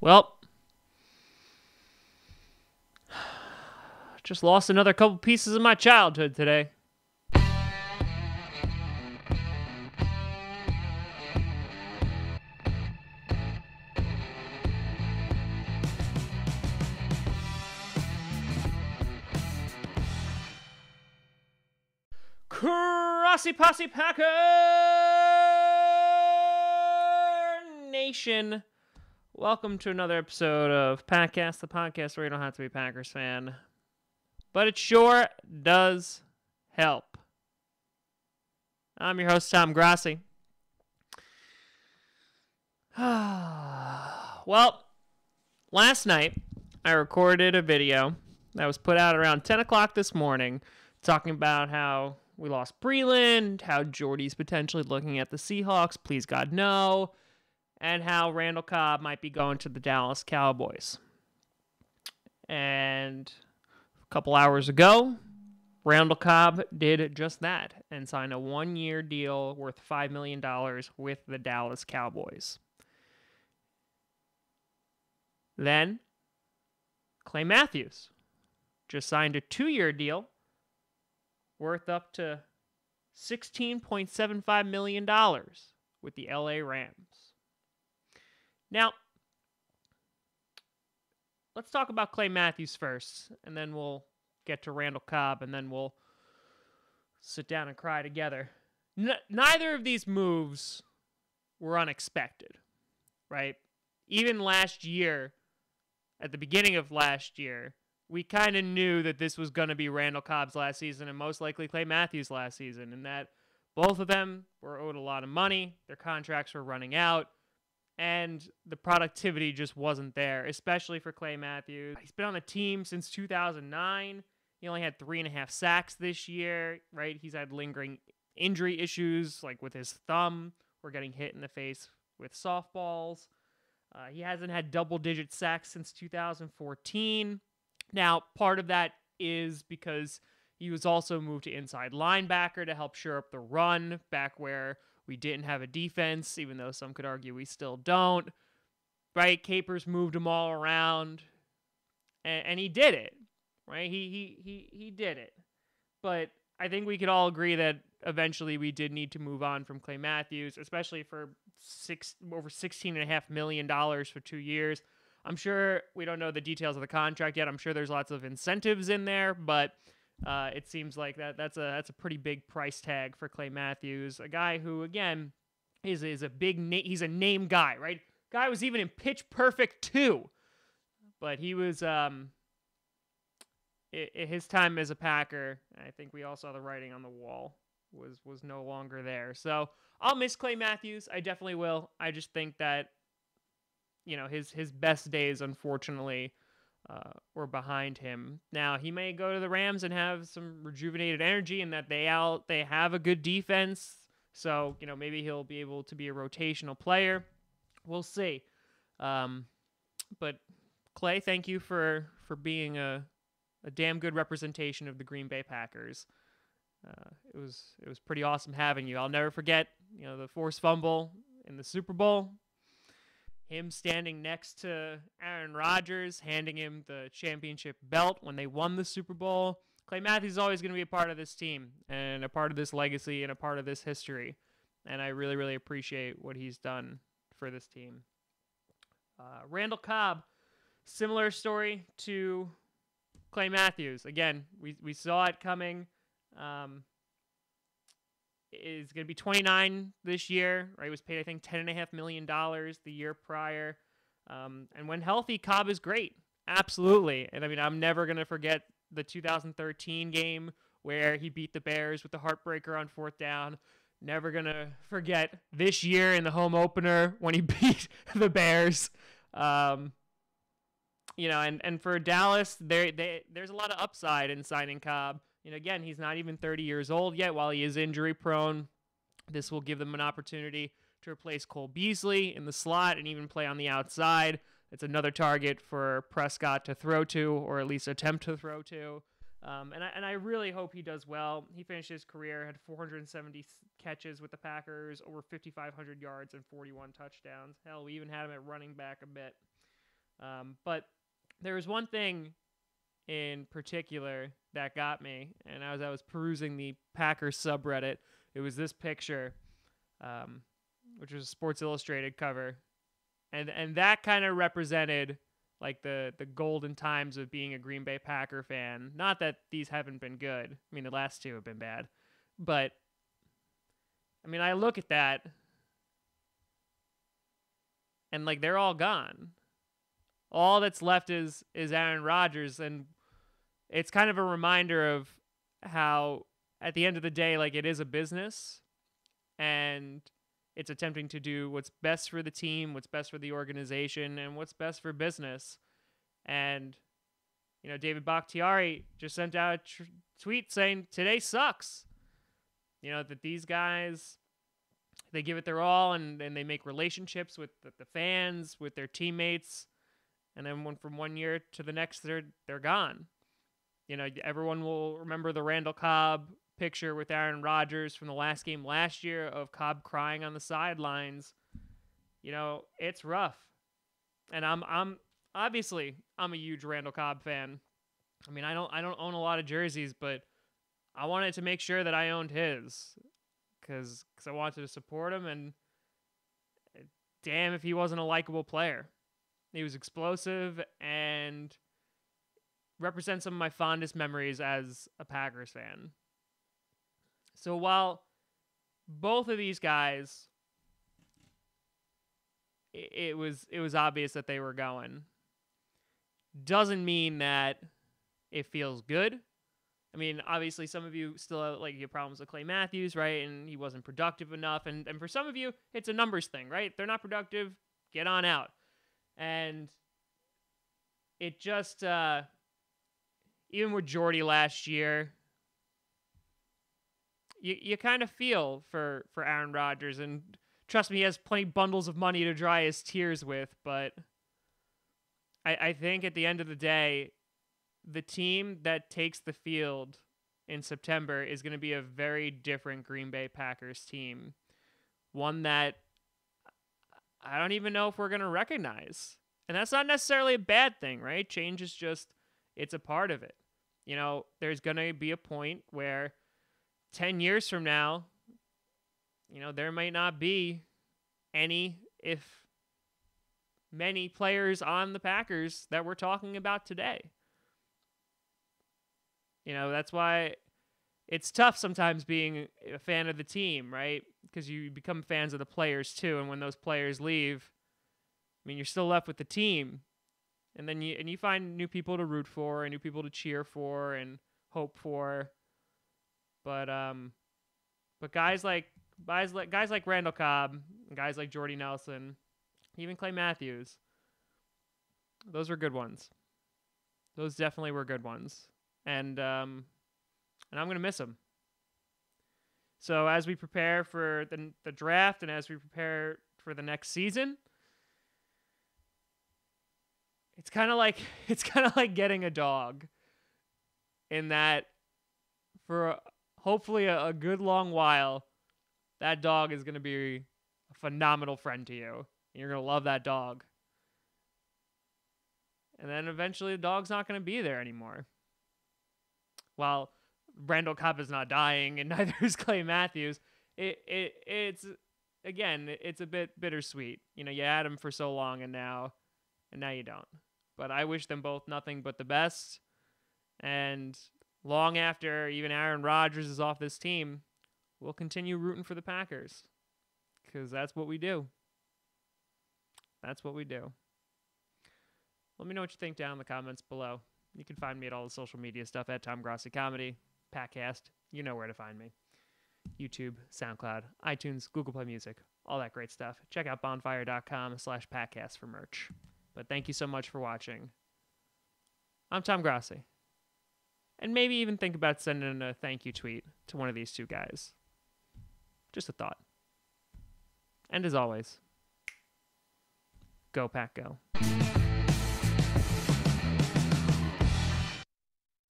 Well, just lost another couple pieces of my childhood today. Grossi Posse Packer Nation. Welcome to another episode of Packcast, the podcast where you don't have to be a Packers fan, but it sure does help. I'm your host, Tom Grossi. Well, last night I recorded a video that was put out around 10 o'clock this morning talking about how we lost Breland, how Jordy's potentially looking at the Seahawks, please God no, and how Randall Cobb might be going to the Dallas Cowboys. And a couple hours ago, Randall Cobb did just that and signed a one-year deal worth $5 million with the Dallas Cowboys. Then, Clay Matthews just signed a two-year deal worth up to $16.75 million with the LA Rams. Now, let's talk about Clay Matthews first, and then we'll get to Randall Cobb, and then we'll sit down and cry together. Neither of these moves were unexpected, right? Even last year, at the beginning of last year, we kind of knew that this was going to be Randall Cobb's last season and most likely Clay Matthews' last season, and that both of them were owed a lot of money, their contracts were running out, and the productivity just wasn't there, especially for Clay Matthews. He's been on the team since 2009. He only had 3.5 sacks this year, right? He's had lingering injury issues, like with his thumb or getting hit in the face with softballs. He hasn't had double-digit sacks since 2014. Now, part of that is because he was also moved to inside linebacker to help shore up the run back where we didn't have a defense, even though some could argue we still don't. Right? Capers moved him all around, and he did it. Right? He did it. But I think we could all agree that eventually we did need to move on from Clay Matthews, especially for over $16.5 million for 2 years. I'm sure we don't know the details of the contract yet. I'm sure there's lots of incentives in there, but it seems like that's a pretty big price tag for Clay Matthews, a guy who, again, is a big name. He's a name guy, right? Guy was even in Pitch Perfect 2, but he was his time as a Packer. I think we all saw the writing on the wall was no longer there. So I'll miss Clay Matthews. I definitely will. I just think that, you know, his best days, unfortunately, were behind him. Now, he may go to the Rams and have some rejuvenated energy, and that they have a good defense. So, you know, maybe he'll be able to be a rotational player. We'll see. But Clay, thank you for being a damn good representation of the Green Bay Packers. It was pretty awesome having you. I'll never forget, you know, the forced fumble in the Super Bowl. Him standing next to Aaron Rodgers, handing him the championship belt when they won the Super Bowl. Clay Matthews is always going to be a part of this team and a part of this legacy and a part of this history. And I really, really appreciate what he's done for this team. Randall Cobb, similar story to Clay Matthews. Again, we saw it coming. Is going to be 29 this year, right? He was paid, I think, $10.5 million the year prior. And when healthy, Cobb is great. Absolutely. And I mean, I'm never going to forget the 2013 game where he beat the Bears with the heartbreaker on 4th down. Never going to forget this year in the home opener when he beat the Bears. You know, and for Dallas, there's a lot of upside in signing Cobb. You know, again, he's not even 30 years old yet. While he is injury prone, this will give them an opportunity to replace Cole Beasley in the slot and even play on the outside. It's another target for Prescott to throw to, or at least attempt to throw to. And I really hope he does well. He finished his career, had 470 catches with the Packers, over 5,500 yards and 41 touchdowns. Hell, we even had him at running back a bit. But there was one thing in particular that got me, and as I was perusing the Packers subreddit, it was this picture, which was a Sports Illustrated cover, and that kind of represented like the golden times of being a Green Bay Packer fan. Not that these haven't been good. I mean, the last two have been bad, but I mean, I look at that and like they're all gone. All that's left is Aaron Rodgers, and it's kind of a reminder of how at the end of the day, like, it is a business, and it's attempting to do what's best for the team, what's best for the organization, and what's best for business. And David Bakhtiari just sent out a tweet saying today sucks. That these guys, they give it their all, and they make relationships with the fans, with their teammates. And then from one year to the next, they're gone. Everyone will remember the Randall Cobb picture with Aaron Rodgers from the last game last year of Cobb crying on the sidelines. It's rough. And I'm obviously a huge Randall Cobb fan. I mean, I don't own a lot of jerseys, but I wanted to make sure that I owned his because I wanted to support him, and damn if he wasn't a likable player. He was explosive and represents some of my fondest memories as a Packers fan. So while both of these guys, it was obvious that they were going, doesn't mean that it feels good. I mean, obviously some of you still have problems with Clay Matthews, right? And he wasn't productive enough. And for some of you, it's a numbers thing, right? They're not productive. Get on out. And it just, even with Jordy last year, you kind of feel for Aaron Rodgers. And trust me, he has plenty bundles of money to dry his tears with. But I think at the end of the day, the team that takes the field in September is going to be a very different Green Bay Packers team. One that I don't even know if we're going to recognize. And that's not necessarily a bad thing, right? Change is just, it's a part of it. There's going to be a point where 10 years from now, there might not be any, if many players on the Packers that we're talking about today. That's why it's tough sometimes being a fan of the team, right? Because you become fans of the players too, and when those players leave, I mean, you're still left with the team, and then you find new people to root for and new people to cheer for and hope for. But guys like Randall Cobb, and guys like Jordy Nelson, even Clay Matthews, those were good ones. Those definitely were good ones. And I'm going to miss them. So as we prepare for the draft and as we prepare for the next season, it's kind of like getting a dog, in that for hopefully a good long while, that dog is going to be a phenomenal friend to you. You're going to love that dog. And then eventually the dog's not going to be there anymore. While Randall Cobb is not dying, and neither is Clay Matthews, it's a bit bittersweet. You had him for so long, and now you don't. But I wish them both nothing but the best. And long after even Aaron Rodgers is off this team, we'll continue rooting for the Packers, because that's what we do. That's what we do. Let me know what you think down in the comments below. You can find me at all the social media stuff at Tom Grossi Comedy, Packcast. You know where to find me. YouTube, SoundCloud, iTunes, Google Play Music, all that great stuff. Check out bonfire.com/Packcast for merch. But thank you so much for watching. I'm Tom Grossi. And maybe even think about sending a thank you tweet to one of these two guys. Just a thought. And as always, go Pack Go.